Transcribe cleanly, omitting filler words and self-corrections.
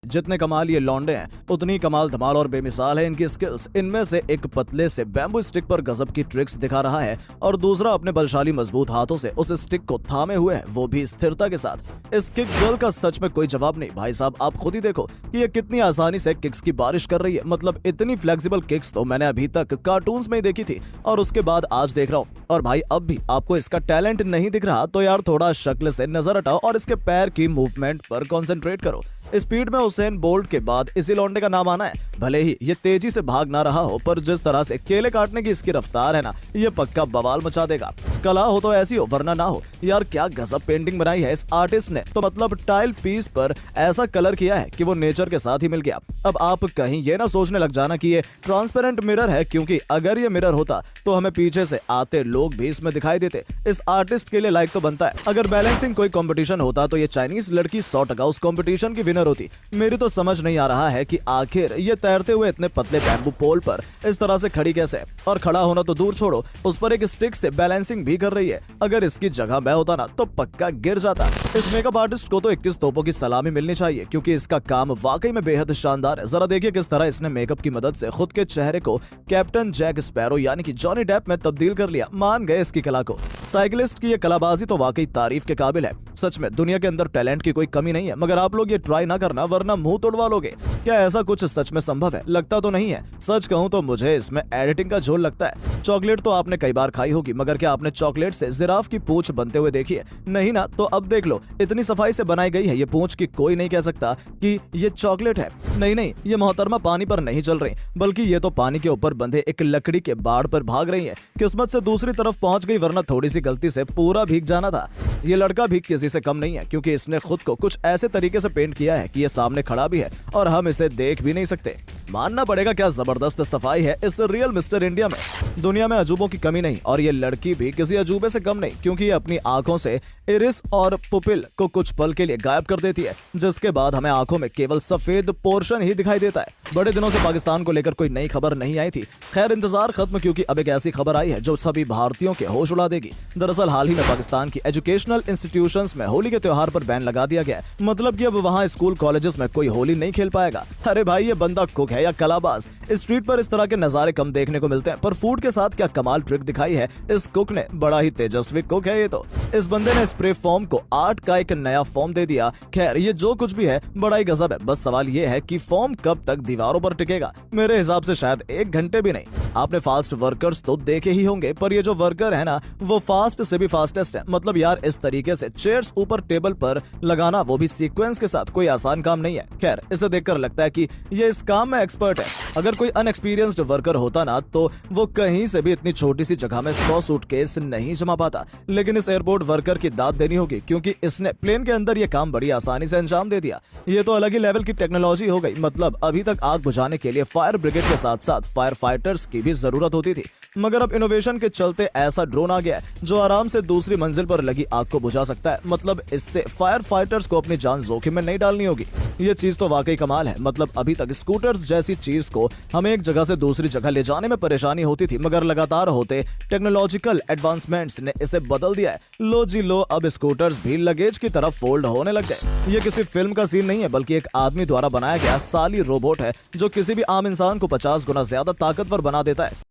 जितने कमाल ये लौंडे हैं उतनी कमाल धमाल और बेमिसाल है इनकी स्किल्स। इनमें से एक पतले से बैम्बू स्टिक पर गजब की ट्रिक्स दिखा रहा है और दूसरा अपने बलशाली मजबूत हाथों से उस स्टिक को थामे हुए है, वो भी स्थिरता के साथ। इस किक गर्ल का सच में कोई जवाब नहीं। भाई साहब आप खुद ही देखो कि ये कितनी आसानी से किक्स की बारिश कर रही है। मतलब इतनी फ्लेक्सिबल किक्स तो मैंने अभी तक कार्टून्स में ही देखी थी और उसके बाद आज देख रहा हूँ। और भाई अब भी आपको इसका टैलेंट नहीं दिख रहा तो यार थोड़ा शक्ल से नजर हटाओ और इसके पैर की मूवमेंट पर कंसंट्रेट करो। स्पीड में उसेन बोल्ट के बाद इसी लौंडे का नाम आना है। भले ही ये तेजी से भाग ना रहा हो पर जिस तरह से केले काटने की इसकी रफ्तार है ना, ये पक्का बवाल मचा देगा। कला हो तो ऐसी हो वरना ना हो। यार क्या गजब पेंटिंग बनाई है इस आर्टिस्ट ने। तो मतलब टाइल पीस पर ऐसा कलर किया है कि वो नेचर के साथ ही मिल गया। अब आप कहीं ये ना सोचने लग जाना कि ये ट्रांसपेरेंट मिरर है, क्योंकि अगर ये मिरर होता तो हमें पीछे से आते लोग भी इसमें दिखाई देते। इस आर्टिस्ट के लिए लाइक तो बनता है। अगर बैलेंसिंग कोई कंपटीशन होता तो ये चाइनीज लड़की 100% उस कंपटीशन की विनर होती। मेरी तो समझ नहीं आ रहा है कि आखिर ये तैरते हुए इतने पतले बैम्बू पोल पर इस तरह से खड़ी कैसे, और खड़ा होना तो दूर छोड़ो उस पर एक स्टिक से बैलेंसिंग भी कर रही है। अगर इसकी जगह मैं होता ना तो पक्का गिर जाता। इस मेकअप आर्टिस्ट को तो 21 तोपों की सलामी मिलनी चाहिए, क्योंकि इसका काम वाकई में बेहद शानदार है। जरा देखिए किस तरह इसने मेकअप की मदद से खुद के चेहरे को कैप्टन जैक स्पैरो यानी कि जॉनी डेप में तब्दील कर लिया। मान गए इसकी कला को। साइकिलिस्ट की ये कलाबाजी तो वाकई तारीफ के काबिल है। सच में दुनिया के अंदर टैलेंट की कोई कमी नहीं है, मगर आप लोग ये ट्राई ना करना वरना मुंह तोड़वा लोगे। क्या ऐसा कुछ सच में संभव है? लगता तो नहीं है। सच कहूं तो मुझे इसमें एडिटिंग का झोल लगता है। चॉकलेट तो आपने कई बार खाई होगी, मगर क्या आपने चॉकलेट से जिराफ की पूंछ बनते हुए देखी है? नहीं ना, तो अब देख लो इतनी सफाई से बनाई गई है ये पूंछ की कोई नहीं कह सकता कि ये चॉकलेट है। नहीं, ये मोहतरमा पानी पर नहीं चल रही, बल्कि ये तो पानी के ऊपर बंधे एक लकड़ी के बाड़ पर भाग रही है। किस्मत से दूसरी तरफ पहुंच गई, वरना थोड़ी सी गलती से पूरा भीग जाना था। ये लड़का भी किसी से कम नहीं है, क्योंकि इसने खुद को कुछ ऐसे तरीके से पेंट किया है कि ये सामने खड़ा भी है और हम इसे देख भी नहीं सकते। मानना पड़ेगा क्या जबरदस्त सफाई है इस रियल मिस्टर इंडिया में। दुनिया में अजूबों की कमी नहीं, और ये लड़की भी किसी अजूबे से कम नहीं, क्योंकि ये अपनी आंखों से इरिस और पुपिल को कुछ पल के लिए गायब कर देती है, जिसके बाद हमें आंखों में केवल सफेद पोर्शन ही दिखाई देता है। बड़े दिनों से पाकिस्तान को लेकर कोई नई खबर नहीं आई थी। खैर इंतजार खत्म, क्योंकि अब एक ऐसी खबर आई है जो सभी भारतीयों के होश उड़ा देगी। दरअसल हाल ही में पाकिस्तान की एजुकेशनल इंस्टीट्यूशंस में होली के त्योहार पर बैन लगा दिया गया है। मतलब कि अब वहाँ स्कूल कॉलेजेस में कोई होली नहीं खेल पाएगा। अरे भाई ये बंदा कुक है या कलाबाज? स्ट्रीट पर इस तरह के नजारे कम देखने को मिलते हैं, पर फूड के साथ क्या कमाल ट्रिक दिखाई है इस कुक ने। बड़ा ही तेजस्वी कुक है ये तो। इस बंदे ने स्प्रे फॉर्म को आर्ट का एक नया फॉर्म दे दिया। खैर ये जो कुछ भी है बड़ा ही गजब है। बस सवाल ये है कि फॉर्म कब तक दीवारों पर टिकेगा। मेरे हिसाब से शायद 1 घंटे भी नहीं। आपने फास्ट वर्कर्स तो देखे ही होंगे, पर ये जो वर्कर है ना वो फास्ट से भी फास्टेस्ट है। मतलब यार इस तरीके से चेयर्स ऊपर टेबल पर लगाना, वो भी सीक्वेंस के साथ, कोई आसान काम नहीं है। खैर इसे देखकर लगता है कि ये इस काम में एक्सपर्ट है। अगर कोई अनएक्सपीरियंस्ड वर्कर होता ना तो वो कहीं से भी इतनी छोटी सी जगह में 100 सूटकेस नहीं जमा पाता। लेकिन इस एयरपोर्ट वर्कर की दाद देनी होगी, क्योंकि इसने प्लेन के अंदर ये काम बड़ी आसानी से अंजाम दे दिया। ये तो अलग ही लेवल की टेक्नोलॉजी हो गई। मतलब अभी तक आग बुझाने के लिए फायर ब्रिगेड के साथ साथ फायर फाइटर्स की भी जरूरत होती थी, मगर अब इनोवेशन के चलते ऐसा ड्रोन आ गया है जो आराम से दूसरी मंजिल पर लगी आग को बुझा सकता है। मतलब इससे फायर फाइटर्स को अपनी जान जोखिम में नहीं डालनी होगी। ये चीज तो वाकई कमाल है। मतलब अभी तक स्कूटर्स जैसी चीज को हमें एक जगह से दूसरी जगह ले जाने में परेशानी होती थी, मगर लगातार होते टेक्नोलॉजिकल एडवांसमेंट्स ने इसे बदल दिया है। लो जी लो, अब स्कूटर्स भी लगेज की तरफ फोल्ड होने लग गए। ये किसी फिल्म का सीन नहीं है, बल्कि एक आदमी द्वारा बनाया गया साली रोबोट है जो किसी भी आम इंसान को 50 गुना ज्यादा ताकतवर बना देता है।